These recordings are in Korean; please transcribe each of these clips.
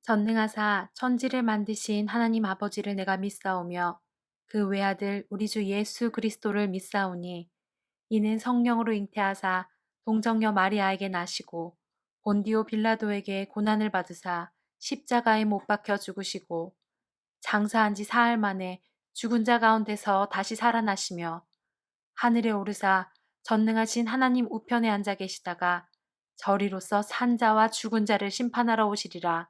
전능하사 천지를 만드신 하나님 아버지를 내가 믿사오며 그 외아들 우리 주 예수 그리스도를 믿사오니 이는 성령으로 잉태하사 동정녀 마리아에게 나시고 본디오 빌라도에게 고난을 받으사 십자가에 못 박혀 죽으시고 장사한 지 사흘 만에 죽은 자 가운데서 다시 살아나시며 하늘에 오르사 전능하신 하나님 우편에 앉아 계시다가 저리로서 산 자와 죽은 자를 심판하러 오시리라.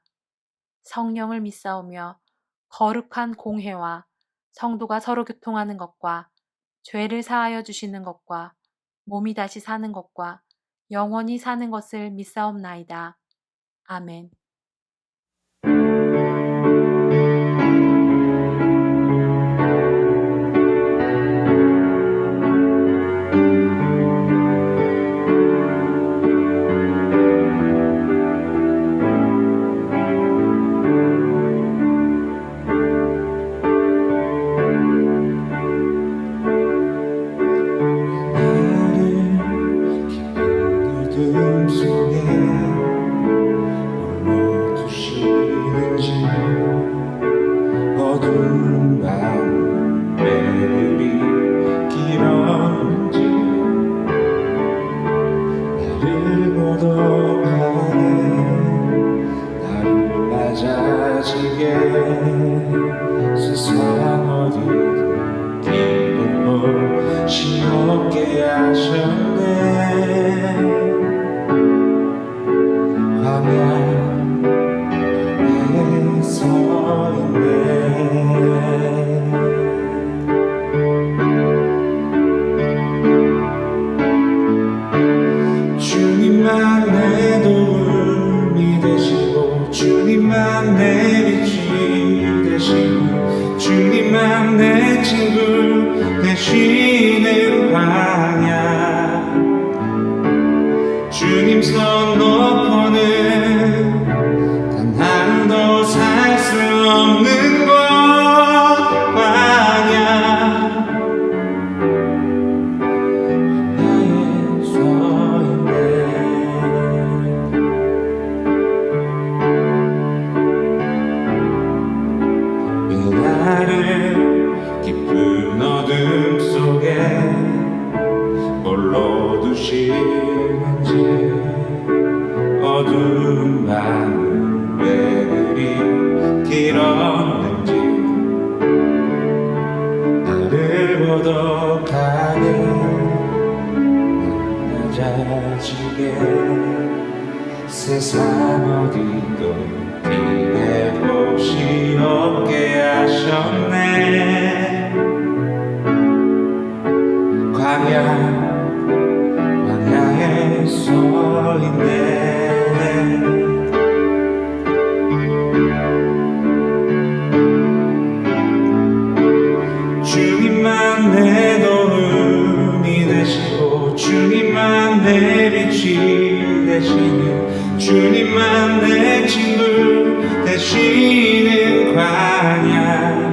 성령을 믿사오며 거룩한 공회와 성도가 서로 교통하는 것과 죄를 사하여 주시는 것과 몸이 다시 사는 것과 영원히 사는 것을 믿사옵나이다. 아멘. 어둠 속에 홀로 두시는지 어두운 밤 매일이 길었는지 나를 고독하게 나를 낮아지게 세상 어디든 길을 곳이 없게 하셨네. 광야에 서 있네. 주님만 내 도움이 되시고 주님만 내 빛이 되시고 주님만 내 친구 되시는 광야. 주님 손 놓고는 단 하루도 살 수 없는 곳 광야. 광야에 서 있네. 왜 나를 깊은 어둠 속에 홀로 두시는지 어두운 밤은 왜 그리 길었는지 나를 고독하게 낮아지게 세상 어디도 기댈 곳이 없게 하셨네. 광야에 서 있네. 주님만 내 도움이 되시고 주님만 내 빛이 되시는 주님만 내 친구 되시는 광야.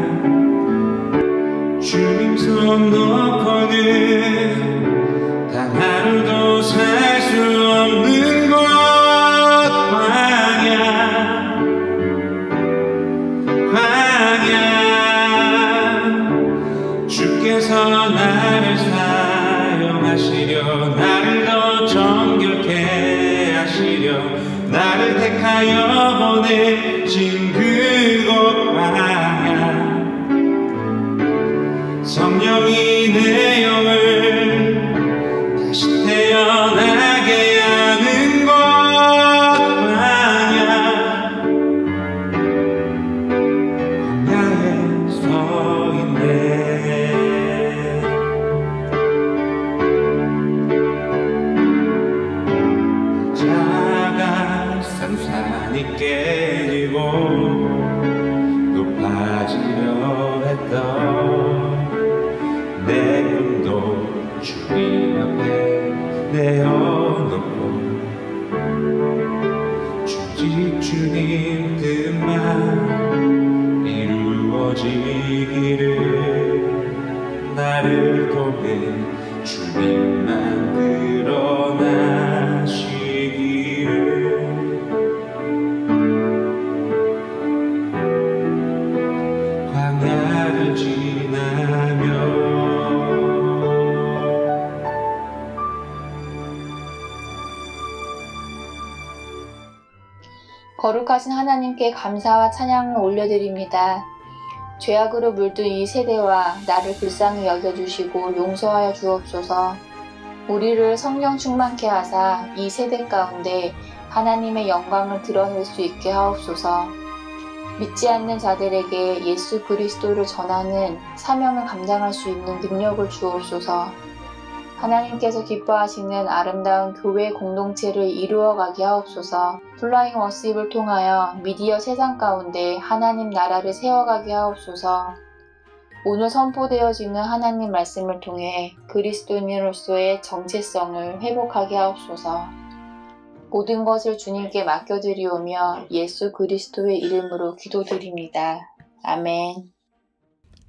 주님 손 놓고는 단 하루도 살 수 없는 곳 광야. 광야. 주께서 나를 사용하시려 나를 더 정결케 하시려 나를 택하여 보내신 그곳 광야. 성령이 내 영을 다시 태어나게 하는 곳 광야. 광야에 서 있네. 작아 산산이 깨 거룩하신 하나님께 감사와 찬양을 올려드립니다. 죄악으로 물든 이 세대와 나를 불쌍히 여겨주시고 용서하여 주옵소서. 우리를 성령 충만케 하사 이 세대 가운데 하나님의 영광을 드러낼 수 있게 하옵소서. 믿지 않는 자들에게 예수 그리스도를 전하는 사명을 감당할 수 있는 능력을 주옵소서. 하나님께서 기뻐하시는 아름다운 교회 공동체를 이루어가게 하옵소서. 플라잉 워십을 통하여 미디어 세상 가운데 하나님 나라를 세워가게 하옵소서. 오늘 선포되어지는 하나님 말씀을 통해 그리스도인으로서의 정체성을 회복하게 하옵소서. 모든 것을 주님께 맡겨드리오며 예수 그리스도의 이름으로 기도드립니다. 아멘.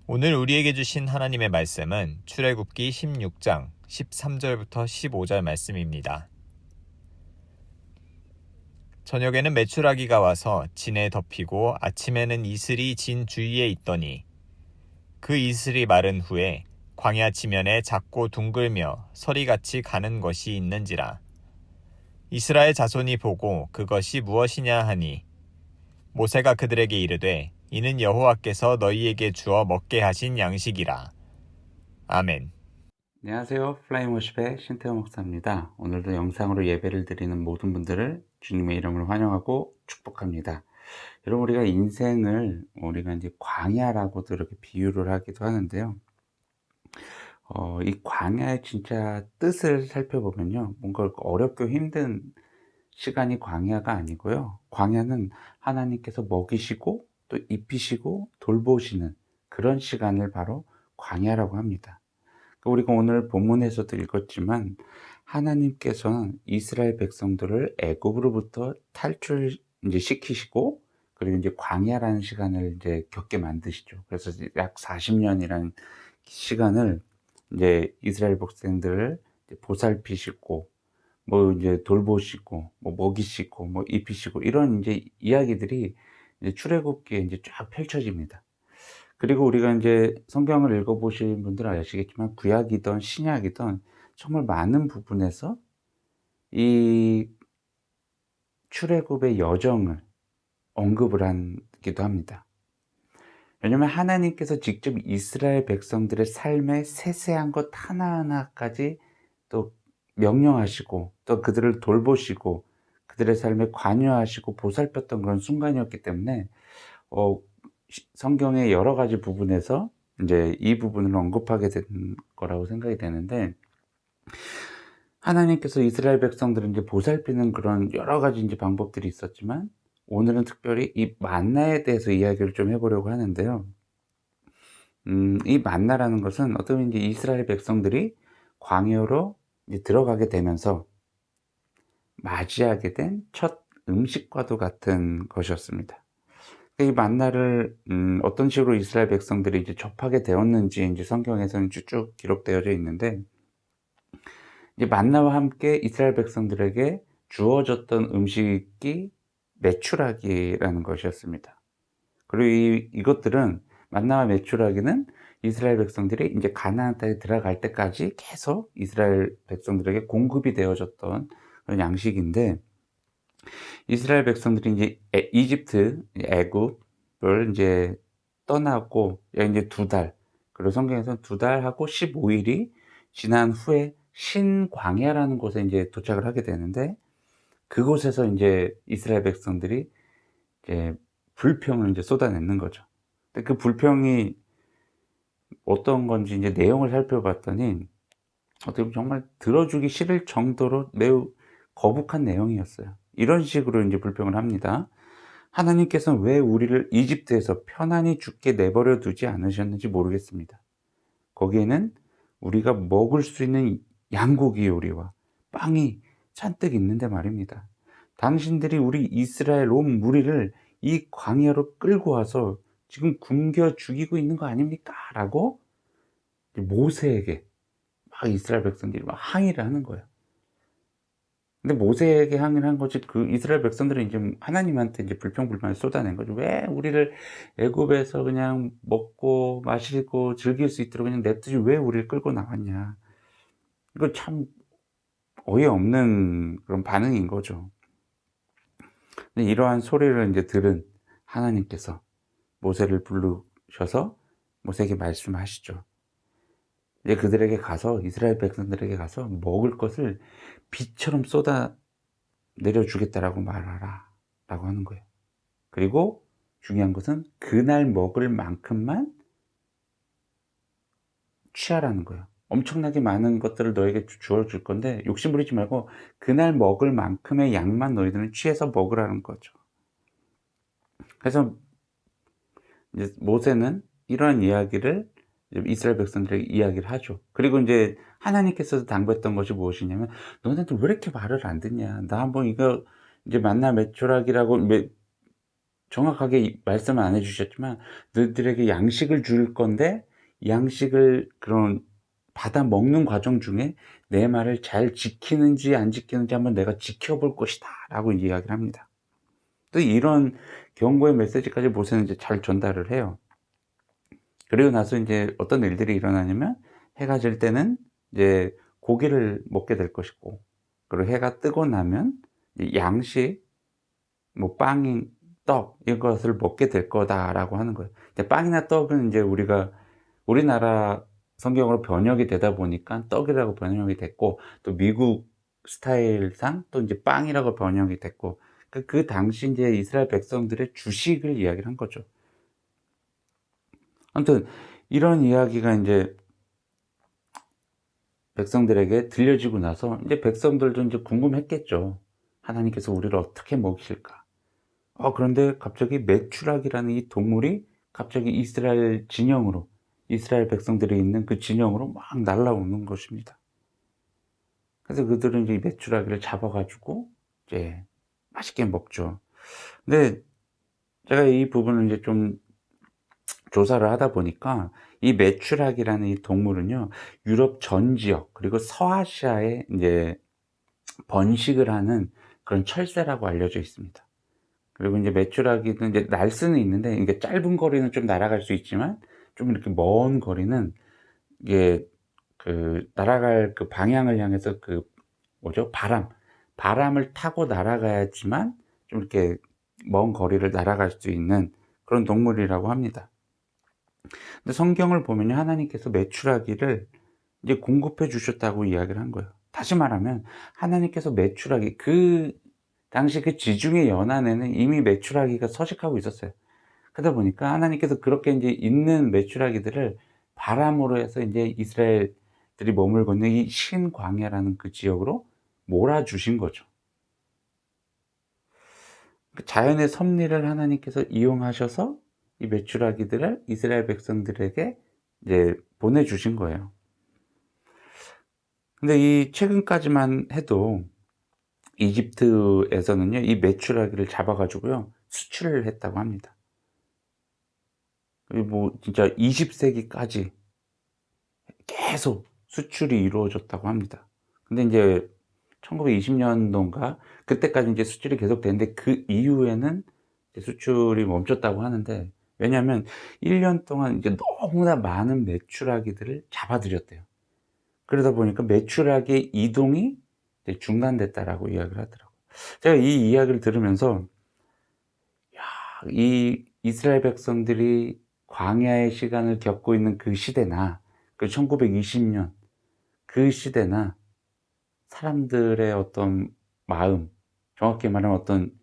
오늘 우리에게 주신 하나님의 말씀은 출애굽기 16장 13절부터 15절 말씀입니다. 저녁에는 메추라기가 와서 진에 덮이고 아침에는 이슬이 진 주위에 있더니 그 이슬이 마른 후에 광야 지면에 작고 둥글며 서리같이 가는 것이 있는지라. 이스라엘 자손이 보고 그것이 무엇이냐 하니 모세가 그들에게 이르되 이는 여호와께서 너희에게 주어 먹게 하신 양식이라. 아멘. 안녕하세요. 플라잉 워십의 신태호 목사입니다. 오늘도 영상으로 예배를 드리는 모든 분들을 주님의 이름으로 환영하고 축복합니다. 여러분, 우리가 인생을 우리가 이제 광야라고도 이렇게 비유를 하기도 하는데요. 이 광야의 진짜 뜻을 살펴보면요, 뭔가 어렵고 힘든 시간이 광야가 아니고요. 광야는 하나님께서 먹이시고 또 입히시고 돌보시는 그런 시간을 바로 광야라고 합니다. 우리가 오늘 본문에서도 읽었지만 하나님께서는 이스라엘 백성들을 애굽으로부터 탈출 이제 시키시고, 그리고 이제 광야라는 시간을 이제 겪게 만드시죠. 그래서 약 40년이라는 시간을 이제 이스라엘 백성들을 이제 보살피시고, 뭐 이제 돌보시고, 뭐 먹이시고, 뭐 입히시고, 이런 이제 이야기들이 이제 출애굽기에 이제 쫙 펼쳐집니다. 그리고 우리가 이제 성경을 읽어보신 분들은 아시겠지만 구약이든 신약이든 정말 많은 부분에서 이 출애굽의 여정을 언급을 하기도 합니다. 왜냐하면 하나님께서 직접 이스라엘 백성들의 삶의 세세한 것 하나하나까지 또 명령하시고 또 그들을 돌보시고 그들의 삶에 관여하시고 보살폈던 그런 순간이었기 때문에 성경의 여러 가지 부분에서 이제 이 부분을 언급하게 된 거라고 생각이 되는데, 하나님께서 이스라엘 백성들을 이제 보살피는 그런 여러 가지 이제 방법들이 있었지만, 오늘은 특별히 이 만나에 대해서 이야기를 좀 해보려고 하는데요. 이 만나라는 것은 어떤 이제 이스라엘 백성들이 광야로 이제 들어가게 되면서 맞이하게 된 첫 음식과도 같은 것이었습니다. 이 만나를 어떤 식으로 이스라엘 백성들이 이제 접하게 되었는지 이제 성경에서는 쭉 기록되어져 있는데, 이제 만나와 함께 이스라엘 백성들에게 주어졌던 음식이 메추라기라는 것이었습니다. 그리고 이것들은 만나와 메추라기는 이스라엘 백성들이 이제 가나안 땅에 들어갈 때까지 계속 이스라엘 백성들에게 공급이 되어졌던 그런 양식인데, 이스라엘 백성들이 이제 이집트, 애굽을 이제 떠나고 이제 2달, 그리고 성경에서는 2달하고 15일이 지난 후에 신광야라는 곳에 이제 도착을 하게 되는데, 그곳에서 이제 이스라엘 백성들이 이제 불평을 이제 쏟아내는 거죠. 근데 그 불평이 어떤 건지 이제 내용을 살펴봤더니 어떻게 보면 정말 들어주기 싫을 정도로 매우 거북한 내용이었어요. 이런 식으로 이제 불평을 합니다. 하나님께서는 왜 우리를 이집트에서 편안히 죽게 내버려 두지 않으셨는지 모르겠습니다. 거기에는 우리가 먹을 수 있는 양고기 요리와 빵이 잔뜩 있는데 말입니다. 당신들이 우리 이스라엘 온 무리를 이 광야로 끌고 와서 지금 굶겨 죽이고 있는 거 아닙니까? 라고 모세에게 막 이스라엘 백성들이 막 항의를 하는 거예요. 근데 모세에게 항의를 한 거지, 그 이스라엘 백성들은 이제 하나님한테 이제 불평불만을 쏟아낸 거죠. 왜 우리를 애굽에서 그냥 먹고 마시고 즐길 수 있도록 그냥 냅두지 왜 우리를 끌고 나왔냐. 이거 참 어이없는 그런 반응인 거죠. 근데 이러한 소리를 이제 들은 하나님께서 모세를 부르셔서 모세에게 말씀하시죠. 이제 그들에게 가서, 이스라엘 백성들에게 가서 먹을 것을 비처럼 쏟아 내려주겠다라고 말하라 라고 하는 거예요. 그리고 중요한 것은 그날 먹을 만큼만 취하라는 거예요. 엄청나게 많은 것들을 너에게 주어줄 건데 욕심 부리지 말고 그날 먹을 만큼의 양만 너희들은 취해서 먹으라는 거죠. 그래서 이제 모세는 이러한 이야기를 이스라엘 백성들에게 이야기를 하죠. 그리고 이제 하나님께서도 당부했던 것이 무엇이냐면, 너네들 왜 이렇게 말을 안 듣냐? 나 한번 이거 이제 만나 메추라기라고 정확하게 말씀은 안 해주셨지만, 너희들에게 양식을 줄 건데 양식을 그런 받아 먹는 과정 중에 내 말을 잘 지키는지 안 지키는지 한번 내가 지켜볼 것이다 라고 이야기를 합니다. 또 이런 경고의 메시지까지 모세는 이제 잘 전달을 해요. 그리고 나서 이제 어떤 일들이 일어나냐면, 해가 질 때는 이제 고기를 먹게 될 것이고, 그리고 해가 뜨고 나면 양식, 뭐 빵, 떡 이것을 먹게 될 거다라고 하는 거예요. 빵이나 떡은 이제 우리가 우리나라 성경으로 번역이 되다 보니까 떡이라고 번역이 됐고, 또 미국 스타일상 또 이제 빵이라고 번역이 됐고, 그 당시 이제 이스라엘 백성들의 주식을 이야기를 한 거죠. 아무튼 이런 이야기가 이제 백성들에게 들려지고 나서 이제 백성들도 이제 궁금했겠죠. 하나님께서 우리를 어떻게 먹이실까? 그런데 갑자기 메추락이라는 이 동물이 갑자기 이스라엘 진영으로, 이스라엘 백성들이 있는 그 진영으로 막 날아오는 것입니다. 그래서 그들은 이제 이 메추라기를 잡아가지고 이제 맛있게 먹죠. 근데 제가 이 부분을 이제 좀 조사를 하다 보니까 이 메추락이라는 이 동물은요, 유럽 전 지역 그리고 서아시아에 이제 번식을 하는 그런 철새라고 알려져 있습니다. 그리고 이제 메추라기는 이제 날 수는 있는데, 이게 짧은 거리는 좀 날아갈 수 있지만 좀 이렇게 먼 거리는 이게 그 날아갈 그 방향을 향해서 그 뭐죠? 바람을 타고 날아가야지만 좀 이렇게 먼 거리를 날아갈 수 있는 그런 동물이라고 합니다. 근데 성경을 보면 하나님께서 메추라기를 이제 공급해 주셨다고 이야기를 한 거예요. 다시 말하면 하나님께서 메추라기, 그 당시 그 지중해 연안에는 이미 메추라기가 서식하고 있었어요. 그러다 보니까 하나님께서 그렇게 이제 있는 메추라기들을 바람으로 해서 이제 이스라엘들이 머물고 있는 이 신광야라는 그 지역으로 몰아주신 거죠. 자연의 섭리를 하나님께서 이용하셔서 이 메추라기들을 이스라엘 백성들에게 이제 보내주신 거예요. 근데 이 최근까지만 해도 이집트에서는요, 이 메추라기를 잡아가지고요, 수출을 했다고 합니다. 뭐, 진짜 20세기까지 계속 수출이 이루어졌다고 합니다. 근데 이제 1920년도인가 그때까지 이제 수출이 계속 되는데, 그 이후에는 수출이 멈췄다고 하는데, 왜냐하면 1년 동안 이제 너무나 많은 메추라기들을 잡아들였대요. 그러다 보니까 메추라기의 이동이 이제 중단됐다라고 이야기를 하더라고요. 제가 이 이야기를 들으면서, 이 이스라엘 백성들이 광야의 시간을 겪고 있는 그 시대나, 그 1920년 그 시대나 사람들의 어떤 마음, 정확히 말하면 어떤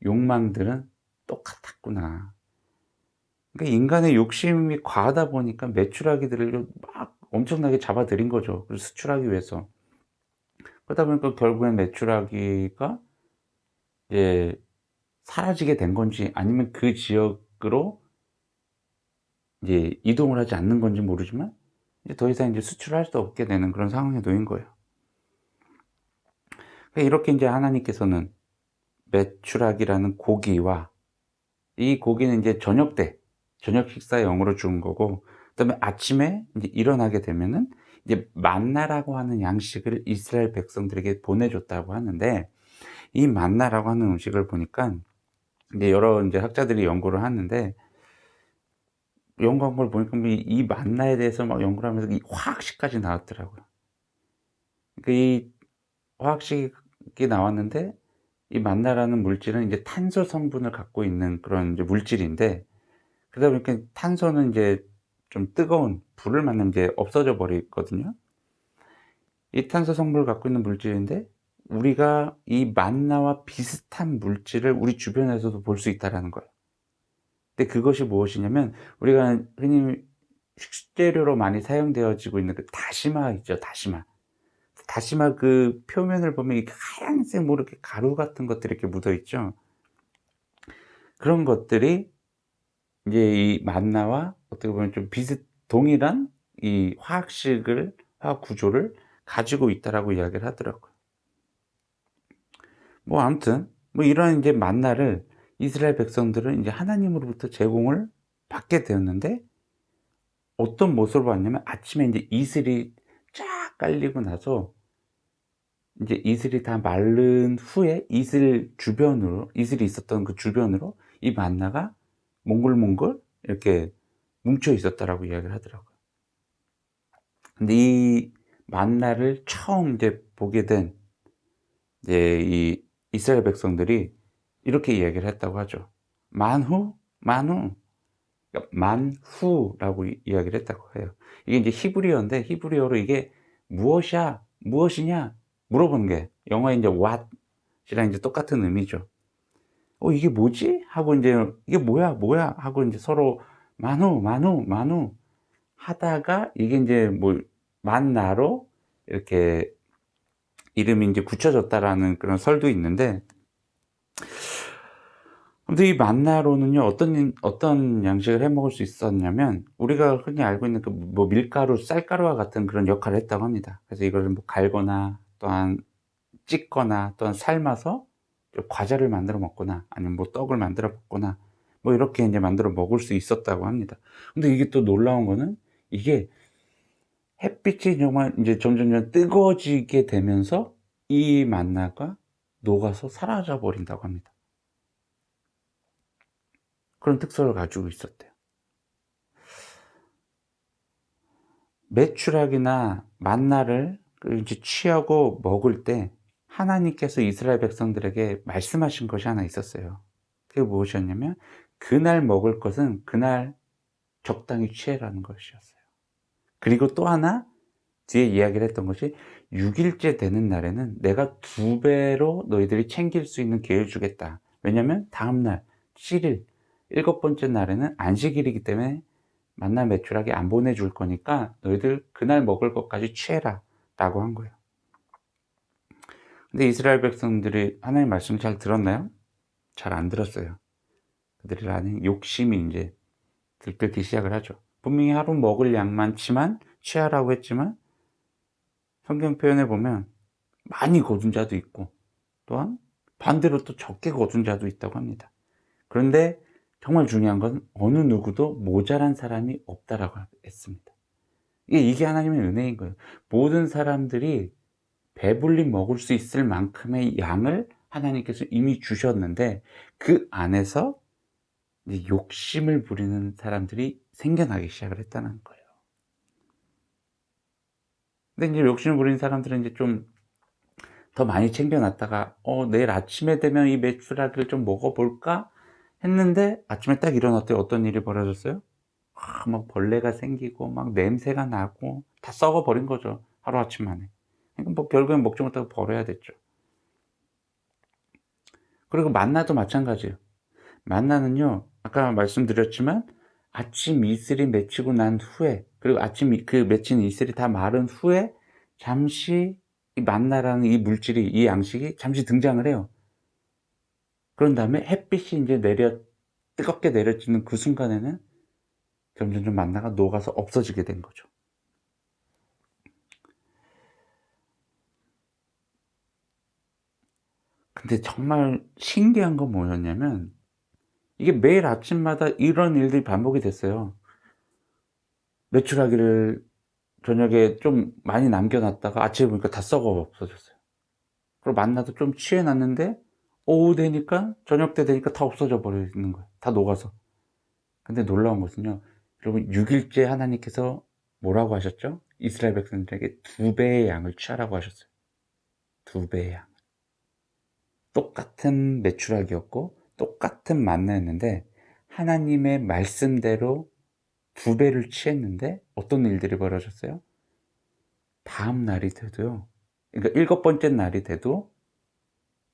욕망들은 똑같았구나. 그러니까 인간의 욕심이 과하다 보니까 메추라기들을 막 엄청나게 잡아들인 거죠. 그래서 수출하기 위해서. 그러다 보니까 결국엔 메추라기가 이제 사라지게 된 건지, 아니면 그 지역으로 이제 이동을 하지 않는 건지 모르지만, 이제 더 이상 이제 수출할 수 없게 되는 그런 상황에 놓인 거예요. 그러니까 이렇게 이제 하나님께서는 메추라기라는 고기와, 이 고기는 이제 저녁 때, 저녁 식사에 영으로 준 거고, 그다음에 아침에 이제 일어나게 되면은 이제 만나라고 하는 양식을 이스라엘 백성들에게 보내줬다고 하는데, 이 만나라고 하는 음식을 보니까 이제 여러 이제 학자들이 연구를 하는데, 연구한 걸 보니까 이 만나에 대해서 막 연구를 하면서 이 화학식까지 나왔더라고요. 그러니까 이 화학식이 나왔는데, 이 만나라는 물질은 이제 탄소 성분을 갖고 있는 그런 이제 물질인데, 그러다 보니까 탄소는 이제 좀 뜨거운 불을 맞으면 이제 없어져 버리거든요. 이 탄소 성분을 갖고 있는 물질인데, 우리가 이 만나와 비슷한 물질을 우리 주변에서도 볼 수 있다라는 거예요. 근데 그것이 무엇이냐면, 우리가 흔히 식재료로 많이 사용되어지고 있는 그 다시마 있죠, 다시마. 다시마 그 표면을 보면 이렇게 하얀색 뭐 이렇게 가루 같은 것들이 이렇게 묻어 있죠. 그런 것들이 이제 이 만나와 어떻게 보면 좀 동일한 이 화학 구조를 가지고 있다라고 이야기를 하더라고요. 뭐 아무튼 뭐 이런 이제 만나를 이스라엘 백성들은 이제 하나님으로부터 제공을 받게 되었는데, 어떤 모습으로 받냐면, 아침에 이제 이슬이 쫙 깔리고 나서 이제 이슬이 다 마른 후에 이슬이 있었던 그 주변으로 이 만나가 몽글몽글 이렇게 뭉쳐 있었다라고 이야기를 하더라고요. 근데 이 만나를 처음 이제 보게 된 이제 이 이스라엘 백성들이 이렇게 이야기를 했다고 하죠. 만후, 만후, 그러니까 만후라고 이야기를 했다고 해요. 이게 이제 히브리어인데, 히브리어로 이게 무엇이야, 무엇이냐 물어보는 게, 영어의 이제 what이랑 이제 똑같은 의미죠. 이게 뭐지? 하고 이제 이게 뭐야, 뭐야? 하고 이제 서로 만후, 만후, 만후 하다가 이게 이제 뭐 만나로 이렇게 이름이 이제 굳혀졌다라는 그런 설도 있는데, 근데 이 만나로는요, 어떤 양식을 해 먹을 수 있었냐면, 우리가 흔히 알고 있는 그 뭐 밀가루, 쌀가루와 같은 그런 역할을 했다고 합니다. 그래서 이거를 뭐 갈거나 또한 찢거나 또한 삶아서 과자를 만들어 먹거나 아니면 뭐 떡을 만들어 먹거나 뭐 이렇게 이제 만들어 먹을 수 있었다고 합니다. 근데 이게 또 놀라운 거는, 이게 햇빛이 정말 이제 점점 뜨거워지게 되면서 이 만나가 녹아서 사라져 버린다고 합니다. 그런 특성을 가지고 있었대요. 메추락이나 만나를 이제 취하고 먹을 때 하나님께서 이스라엘 백성들에게 말씀하신 것이 하나 있었어요. 그게 무엇이었냐면, 그날 먹을 것은 그날 적당히 취해라는 것이었어요. 그리고 또 하나 뒤에 이야기를 했던 것이, 6일째 되는 날에는 내가 2배로 너희들이 챙길 수 있는 기회를 주겠다. 왜냐하면 다음날 7일, 7번째 날에는 안식일이기 때문에 만나 메추라기 안 보내줄 거니까 너희들 그날 먹을 것까지 취해라 라고 한 거예요. 근데 이스라엘 백성들이 하나님 말씀을 잘 들었나요? 잘 안 들었어요. 그들의 안에 욕심이 이제 들끓기 시작을 하죠. 분명히 하루 먹을 양만치만 취하라고 했지만, 성경 표현에 보면 많이 거둔 자도 있고, 또한 반대로 또 적게 거둔 자도 있다고 합니다. 그런데 정말 중요한 건, 어느 누구도 모자란 사람이 없다라고 했습니다. 이게 하나님의 은혜인 거예요. 모든 사람들이 배불리 먹을 수 있을 만큼의 양을 하나님께서 이미 주셨는데, 그 안에서 이제 욕심을 부리는 사람들이 생겨나기 시작을 했다는 거예요. 근데 이제 욕심을 부리는 사람들은 이제 좀 더 많이 챙겨놨다가, 내일 아침에 되면 이 메추라기를 좀 먹어볼까 했는데, 아침에 딱 일어났더니 어떤 일이 벌어졌어요? 막 벌레가 생기고 막 냄새가 나고 다 썩어버린 거죠, 하루아침 만에. 그러니까 뭐 결국엔 먹지 못하고 버려야 됐죠. 그리고 만나도 마찬가지예요. 만나는요, 아까 말씀드렸지만 아침 이슬이 맺히고 난 후에, 그리고 그 맺힌 이슬이 다 마른 후에 잠시 이 만나라는 이 물질이, 이 양식이 잠시 등장을 해요. 그런 다음에 햇빛이 이제 뜨겁게 내려지는 그 순간에는 점점 만나가 녹아서 없어지게 된 거죠. 근데 정말 신기한 건 뭐였냐면, 이게 매일 아침마다 이런 일들이 반복이 됐어요. 메추라기를 저녁에 좀 많이 남겨놨다가 아침에 보니까 다 썩어 없어졌어요. 그리고 만나도 좀 취해놨는데 오후 되니까, 저녁 때 되니까 다 없어져 버리는 거예요. 다 녹아서. 근데 놀라운 것은요, 여러분, 6일째 하나님께서 뭐라고 하셨죠? 이스라엘 백성들에게 2배의 양을 취하라고 하셨어요. 2배의 양. 똑같은 메추라기였고 똑같은 만나였는데 하나님의 말씀대로 2배를 취했는데 어떤 일들이 벌어졌어요? 다음 날이 돼도요. 그러니까 7번째 날이 돼도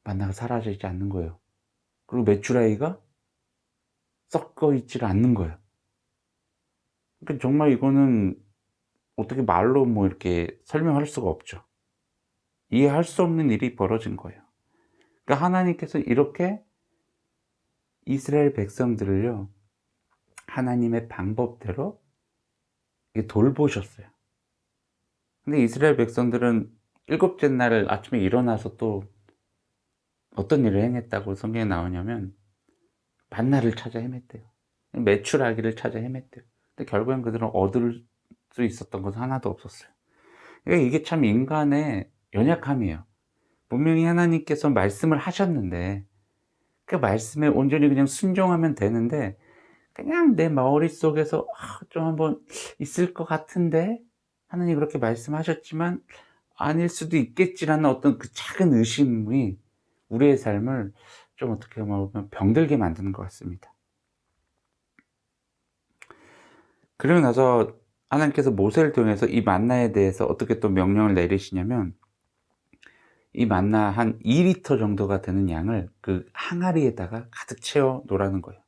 만나가 사라지지 않는 거예요. 그리고 메추라기가 썩어 있지를 않는 거예요. 그러니까 정말 이거는 어떻게 말로 뭐 이렇게 설명할 수가 없죠. 이해할 수 없는 일이 벌어진 거예요. 그러니까 하나님께서 이렇게 이스라엘 백성들을요, 하나님의 방법대로 돌보셨어요. 근데 이스라엘 백성들은 7째 날 아침에 일어나서 또 어떤 일을 행했다고 성경에 나오냐면 만나를 찾아 헤맸대요. 메추라기를 찾아 헤맸대요. 근데 결국엔 그들은 얻을 수 있었던 것은 하나도 없었어요. 그러니까 이게 참 인간의 연약함이에요. 분명히 하나님께서 말씀을 하셨는데 그 말씀에 온전히 그냥 순종하면 되는데 그냥 내 머릿속에서 좀 한번 있을 것 같은데 하나님 그렇게 말씀하셨지만 아닐 수도 있겠지라는 어떤 그 작은 의심이 우리의 삶을 좀 어떻게 보면 병들게 만드는 것 같습니다. 그러고 나서 하나님께서 모세를 통해서 이 만나에 대해서 어떻게 또 명령을 내리시냐면 이 만나 한 2리터 정도가 되는 양을 그 항아리에다가 가득 채워 놓으라는 거예요.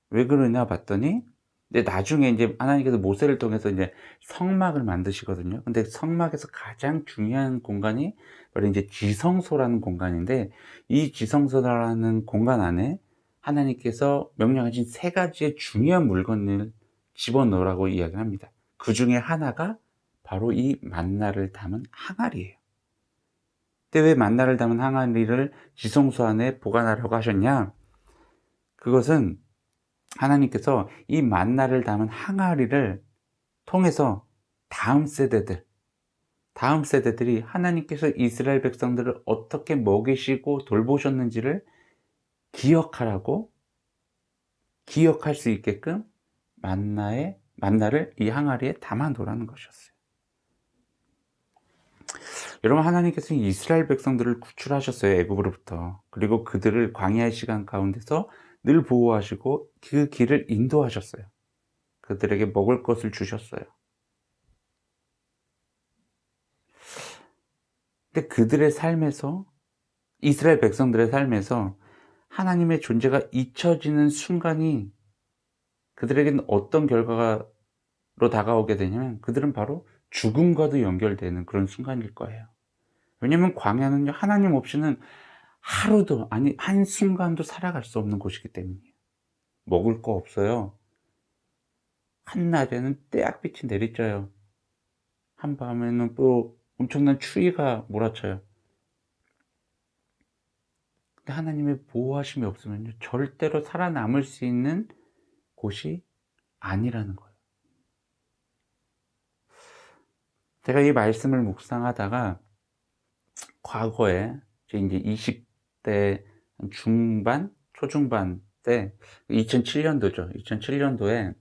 왜 그러냐 봤더니 이제 나중에 이제 하나님께서 모세를 통해서 이제 성막을 만드시거든요. 근데 성막에서 가장 중요한 공간이 바로 이제 지성소라는 공간인데 이 지성소라는 공간 안에 하나님께서 명령하신 3가지의 중요한 물건을 집어넣으라고 이야기합니다. 그 중에 하나가 바로 이 만나를 담은 항아리예요. 근데 왜 만나를 담은 항아리를 지성소 안에 보관하려고 하셨냐? 그것은 하나님께서 이 만나를 담은 항아리를 통해서 다음 세대들이 하나님께서 이스라엘 백성들을 어떻게 먹이시고 돌보셨는지를 기억할 수 있게끔 만나를 이 항아리에 담아 놓으라는 것이었어요. 여러분, 하나님께서 이스라엘 백성들을 구출하셨어요, 애굽으로부터. 그리고 그들을 광야의 시간 가운데서 늘 보호하시고 그 길을 인도하셨어요. 그들에게 먹을 것을 주셨어요. 근데 그들의 삶에서, 이스라엘 백성들의 삶에서 하나님의 존재가 잊혀지는 순간이 그들에게는 어떤 결과로 다가오게 되냐면 그들은 바로 죽음과도 연결되는 그런 순간일 거예요. 왜냐하면 광야는요, 하나님 없이는 하루도, 아니 한순간도 살아갈 수 없는 곳이기 때문이에요. 먹을 거 없어요. 한낮에는 떼약빛이 내리쳐요. 한밤에는 또 엄청난 추위가 몰아쳐요. 근데 하나님의 보호하심이 없으면 절대로 살아남을 수 있는 곳이 아니라는 거예요. 제가 이 말씀을 묵상하다가 과거에 이제 20대 중반, 초중반 때 2007년도죠. 2007년도에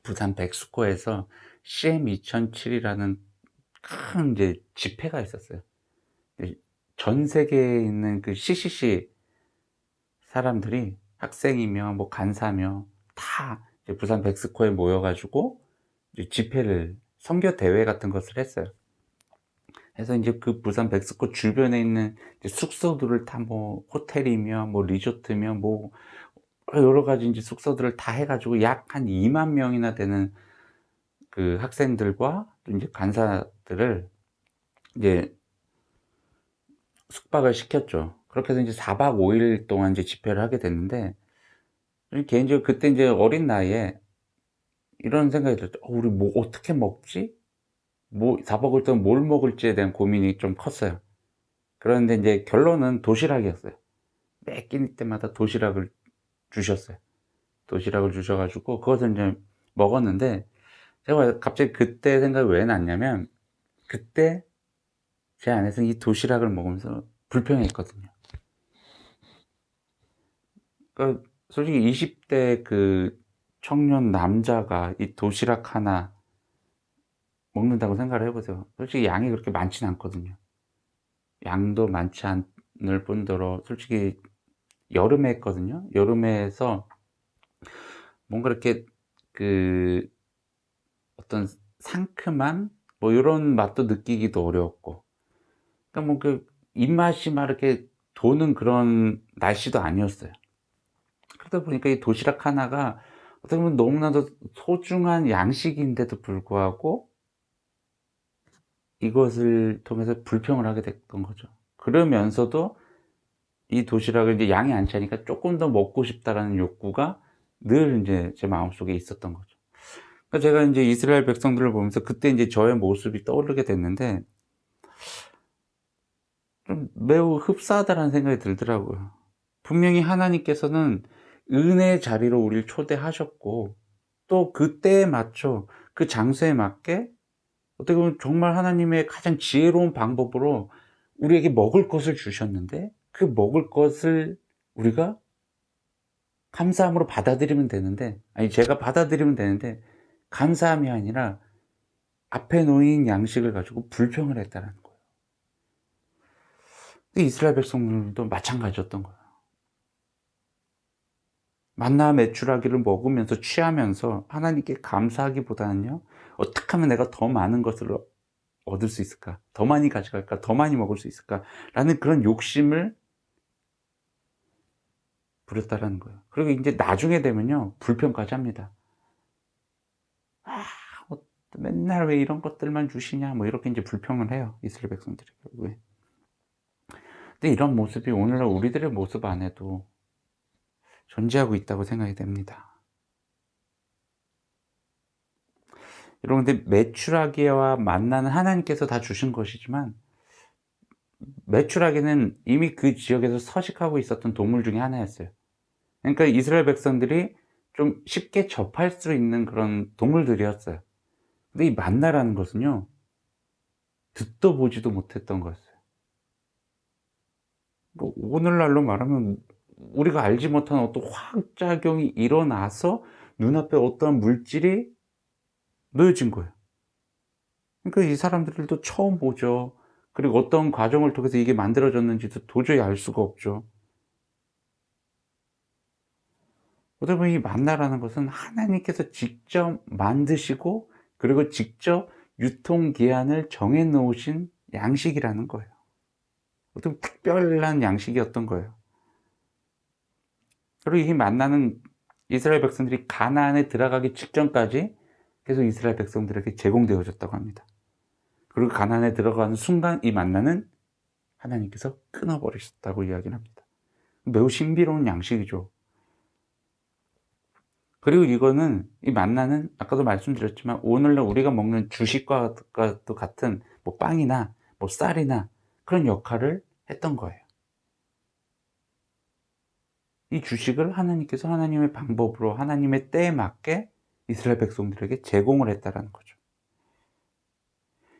부산 백스코에서 CM2007이라는 큰 이제 집회가 있었어요. 전 세계에 있는 그 CCC 사람들이 학생이며 뭐 간사며 다 이제 부산 백스코에 모여가지고 이제 집회를 선교 대회 같은 것을 했어요. 그래서 이제 그 부산 백스코 주변에 있는 숙소들을 다 뭐 호텔이며 뭐 리조트며 뭐 여러 가지 이제 숙소들을 다 해가지고 약 한 2만 명이나 되는 그 학생들과 또 이제 간사들을 이제 숙박을 시켰죠. 그렇게 해서 이제 4박 5일 동안 이제 집회를 하게 됐는데, 개인적으로 그때 이제 어린 나이에 이런 생각이 들었죠. 우리 뭐 어떻게 먹지? 뭐 4박 5일 동안 뭘 먹을지에 대한 고민이 좀 컸어요. 그런데 이제 결론은 도시락이었어요. 매 끼니 때마다 도시락을 주셨어요. 도시락을 주셔가지고 그것을 이제 먹었는데, 제가 갑자기 그때 생각이 왜 났냐면 그때 제 안에서 이 도시락을 먹으면서 불평했거든요. 그러니까 솔직히 20대 그 청년 남자가 이 도시락 하나 먹는다고 생각을 해보세요. 솔직히 양이 그렇게 많지는 않거든요. 양도 많지 뿐더러 솔직히 여름에 했거든요. 여름에 해서 뭔가 이렇게 그 어떤 상큼한 뭐 요런 맛도 느끼기도 어려웠고, 그러니까 뭐 그 입맛이 막 이렇게 도는 그런 날씨도 아니었어요. 그러다 보니까 이 도시락 하나가 어떻게 보면 너무나도 소중한 양식인데도 불구하고 이것을 통해서 불평을 하게 됐던 거죠. 그러면서도 이 도시락을 이제 양이 안 차니까 조금 더 먹고 싶다라는 욕구가 늘 이제 제 마음속에 있었던 거죠. 그러니까 제가 이제 이스라엘 백성들을 보면서 그때 이제 저의 모습이 떠오르게 됐는데, 좀 매우 흡사하다라는 생각이 들더라고요. 분명히 하나님께서는 은혜의 자리로 우리를 초대하셨고, 또 그때에 맞춰 그 장소에 맞게 어떻게 보면 정말 하나님의 가장 지혜로운 방법으로 우리에게 먹을 것을 주셨는데, 그 먹을 것을 우리가 감사함으로 받아들이면 되는데, 아니 제가 받아들이면 되는데 감사함이 아니라 앞에 놓인 양식을 가지고 불평을 했다는 거예요. 이스라엘 백성들도 마찬가지였던 거예요. 만나 메추라기를 먹으면서 취하면서 하나님께 감사하기보다는요, 어떻게 하면 내가 더 많은 것을 얻을 수 있을까, 더 많이 가져갈까, 더 많이 먹을 수 있을까 라는 그런 욕심을 부렸다라는 거예요. 그리고 이제 나중에 되면요, 불평까지 합니다. 뭐 맨날 왜 이런 것들만 주시냐, 뭐 이렇게 이제 불평을 해요, 이스라엘 백성들이 결국에. 근데 이런 모습이 오늘날 우리들의 모습 안에도 존재하고 있다고 생각이 됩니다. 여러분, 근데 메추라기와 만나는 하나님께서 다 주신 것이지만, 메추라기는 이미 그 지역에서 서식하고 있었던 동물 중에 하나였어요. 그러니까 이스라엘 백성들이 좀 쉽게 접할 수 있는 그런 동물들이었어요. 근데 이 만나라는 것은요, 듣도 보지도 못했던 거였어요. 뭐 오늘날로 말하면 우리가 알지 못한 어떤 화학작용이 일어나서 눈앞에 어떠한 물질이 놓여진 거예요. 그러니까 이 사람들도 처음 보죠. 그리고 어떤 과정을 통해서 이게 만들어졌는지도 도저히 알 수가 없죠. 어떻게 보면 이 만나라는 것은 하나님께서 직접 만드시고, 그리고 직접 유통기한을 정해 놓으신 양식이라는 거예요. 어떤 특별한 양식이었던 거예요. 그리고 이 만나는 이스라엘 백성들이 가나안에 들어가기 직전까지 계속 이스라엘 백성들에게 제공되어졌다고 합니다. 그리고 가나안에 들어가는 순간 이 만나는 하나님께서 끊어버리셨다고 이야기를 합니다. 매우 신비로운 양식이죠. 그리고 이거는, 이 만나는 아까도 말씀드렸지만 오늘날 우리가 먹는 주식과도 같은 뭐 빵이나 뭐 쌀이나 그런 역할을 했던 거예요. 이 주식을 하나님께서 하나님의 방법으로 하나님의 때에 맞게 이스라엘 백성들에게 제공을 했다라는 거죠.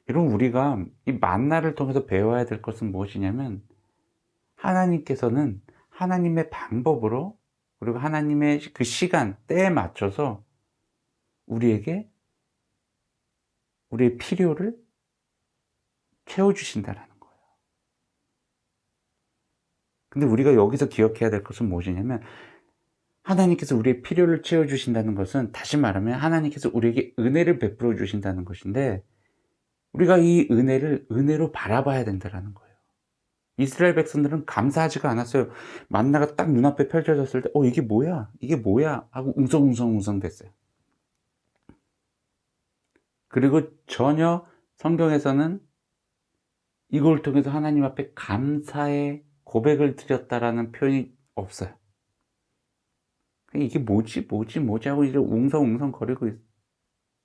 여러분, 우리가 이 만나를 통해서 배워야 될 것은 무엇이냐면, 하나님께서는 하나님의 방법으로, 그리고 하나님의 그 시간, 때에 맞춰서 우리에게 우리의 필요를 채워주신다라는 거예요. 근데 우리가 여기서 기억해야 될 것은 무엇이냐면, 하나님께서 우리의 필요를 채워주신다는 것은, 다시 말하면 하나님께서 우리에게 은혜를 베풀어 주신다는 것인데, 우리가 이 은혜를 은혜로 바라봐야 된다는 거예요. 이스라엘 백성들은 감사하지가 않았어요. 만나가 딱 눈앞에 펼쳐졌을 때 이게 뭐야? 이게 뭐야? 하고 웅성웅성 됐어요. 그리고 전혀 성경에서는 이걸 통해서 하나님 앞에 감사의 고백을 드렸다라는 표현이 없어요. 이게 뭐지 하고 이제 웅성웅성 거리고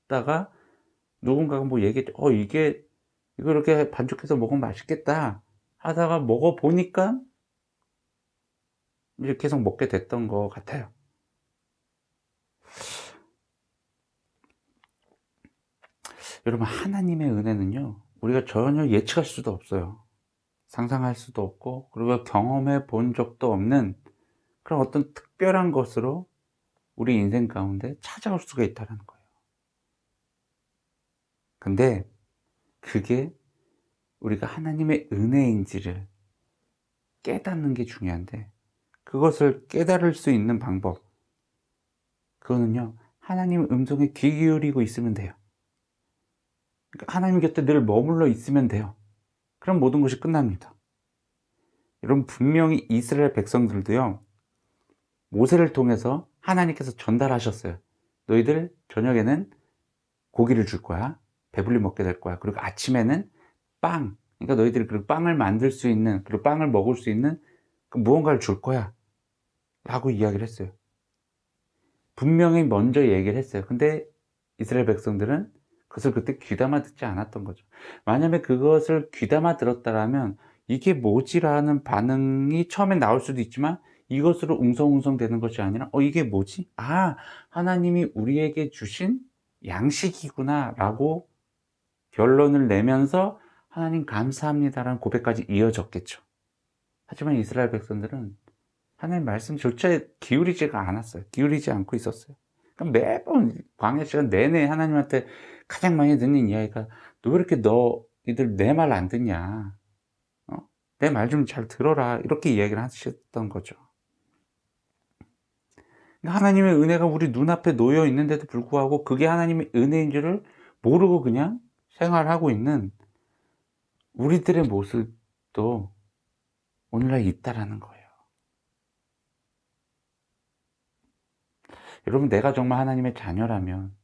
있다가 누군가가 뭐 얘기했죠. 이거 이렇게 반죽해서 먹으면 맛있겠다 하다가 먹어보니까 이제 계속 먹게 됐던 것 같아요. 여러분, 하나님의 은혜는요, 우리가 전혀 예측할 수도 없어요. 상상할 수도 없고, 그리고 경험해 본 적도 없는 그런 어떤 특별한 것으로 우리 인생 가운데 찾아올 수가 있다는 거예요. 근데 그게 우리가 하나님의 은혜인지를 깨닫는 게 중요한데, 그것을 깨달을 수 있는 방법, 그거는요, 하나님 음성에 귀 기울이고 있으면 돼요. 그러니까 하나님 곁에 늘 머물러 있으면 돼요. 그럼 모든 것이 끝납니다. 여러분, 분명히 이스라엘 백성들도요, 모세를 통해서 하나님께서 전달하셨어요. 너희들 저녁에는 고기를 줄 거야. 배불리 먹게 될 거야. 그리고 아침에는 빵, 그러니까 너희들이 그 빵을 만들 수 있는, 그리고 빵을 먹을 수 있는 그 무언가를 줄 거야 라고 이야기를 했어요. 분명히 먼저 얘기를 했어요. 근데 이스라엘 백성들은 그것을 그때 귀담아 듣지 않았던 거죠. 만약에 그것을 귀담아 들었다라면 이게 뭐지라는 반응이 처음에 나올 수도 있지만, 이것으로 웅성웅성 되는 것이 아니라 이게 뭐지? 아, 하나님이 우리에게 주신 양식이구나 라고 결론을 내면서 하나님 감사합니다라는 고백까지 이어졌겠죠. 하지만 이스라엘 백성들은 하나님 말씀조차 기울이지가 않았어요. 기울이지 않고 있었어요. 그러니까 매번 광야 시간 내내 하나님한테 가장 많이 듣는 이야기가, 너 왜 이렇게 너희들 내 말 안 듣냐? 내 말 좀 잘 들어라. 이렇게 이야기를 하셨던 거죠. 하나님의 은혜가 우리 눈앞에 놓여 있는데도 불구하고 그게 하나님의 은혜인 줄을 모르고 그냥 생활하고 있는 우리들의 모습도 오늘날 있다라는 거예요. 여러분, 내가 정말 하나님의 자녀라면,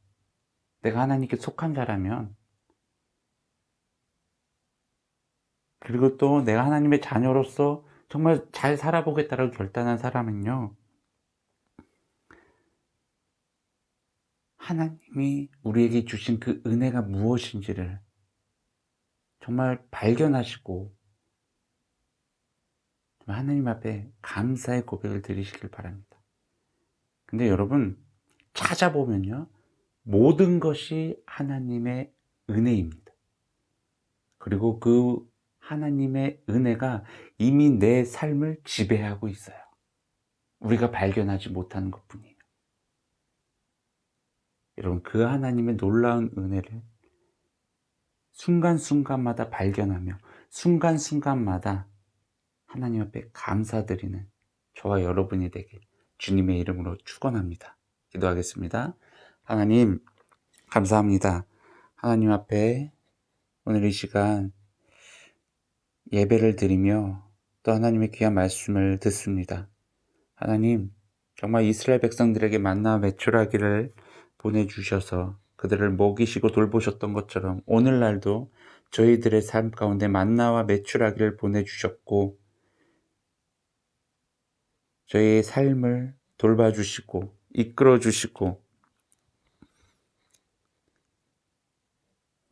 내가 하나님께 속한 자라면, 그리고 또 내가 하나님의 자녀로서 정말 잘 살아보겠다라고 결단한 사람은요, 하나님이 우리에게 주신 그 은혜가 무엇인지를 정말 발견하시고 하나님 앞에 감사의 고백을 드리시길 바랍니다. 근데 여러분, 찾아보면요, 모든 것이 하나님의 은혜입니다. 그리고 그 하나님의 은혜가 이미 내 삶을 지배하고 있어요. 우리가 발견하지 못하는 것뿐이에요. 여러분, 그 하나님의 놀라운 은혜를 순간순간마다 발견하며 순간순간마다 하나님 앞에 감사드리는 저와 여러분이 되길 주님의 이름으로 축원합니다. 기도하겠습니다. 하나님, 감사합니다. 하나님 앞에 오늘 이 시간 예배를 드리며 또 하나님의 귀한 말씀을 듣습니다. 하나님, 정말 이스라엘 백성들에게 만나와 메추라기를 보내주셔서 그들을 먹이시고 돌보셨던 것처럼 오늘날도 저희들의 삶 가운데 만나와 메추라기를 보내주셨고 저희의 삶을 돌봐주시고 이끌어주시고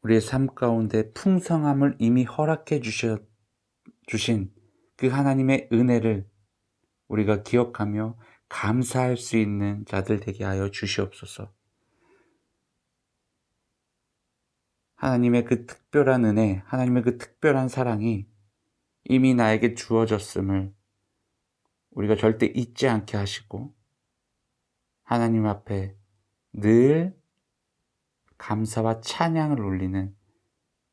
우리의 삶 가운데 풍성함을 이미 허락해 주신 그 하나님의 은혜를 우리가 기억하며 감사할 수 있는 자들 되게 하여 주시옵소서. 하나님의 그 특별한 은혜, 하나님의 그 특별한 사랑이 이미 나에게 주어졌음을 우리가 절대 잊지 않게 하시고 하나님 앞에 늘 감사와 찬양을 올리는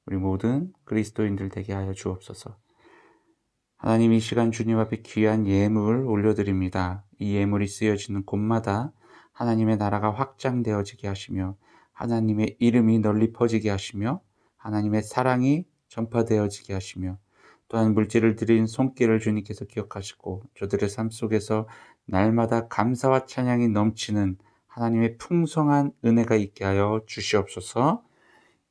우리 모든 그리스도인들 되게 하여 주옵소서. 하나님, 이 시간 주님 앞에 귀한 예물 올려드립니다. 이 예물이 쓰여지는 곳마다 하나님의 나라가 확장되어지게 하시며 하나님의 이름이 널리 퍼지게 하시며 하나님의 사랑이 전파되어지게 하시며 또한 물질을 드린 손길을 주님께서 기억하시고 저들의 삶 속에서 날마다 감사와 찬양이 넘치는 하나님의 풍성한 은혜가 있게 하여 주시옵소서.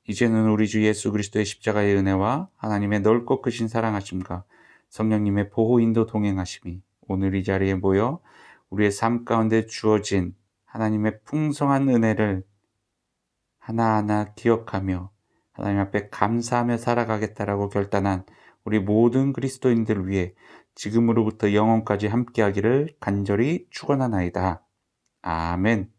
이제는 우리 주 예수 그리스도의 십자가의 은혜와 하나님의 넓고 크신 사랑하심과 성령님의 보호 인도 동행하심이 오늘 이 자리에 모여 우리의 삶 가운데 주어진 하나님의 풍성한 은혜를 하나하나 기억하며 하나님 앞에 감사하며 살아가겠다라고 결단한 우리 모든 그리스도인들 위해 지금으로부터 영원까지 함께하기를 간절히 축원하나이다. 아멘.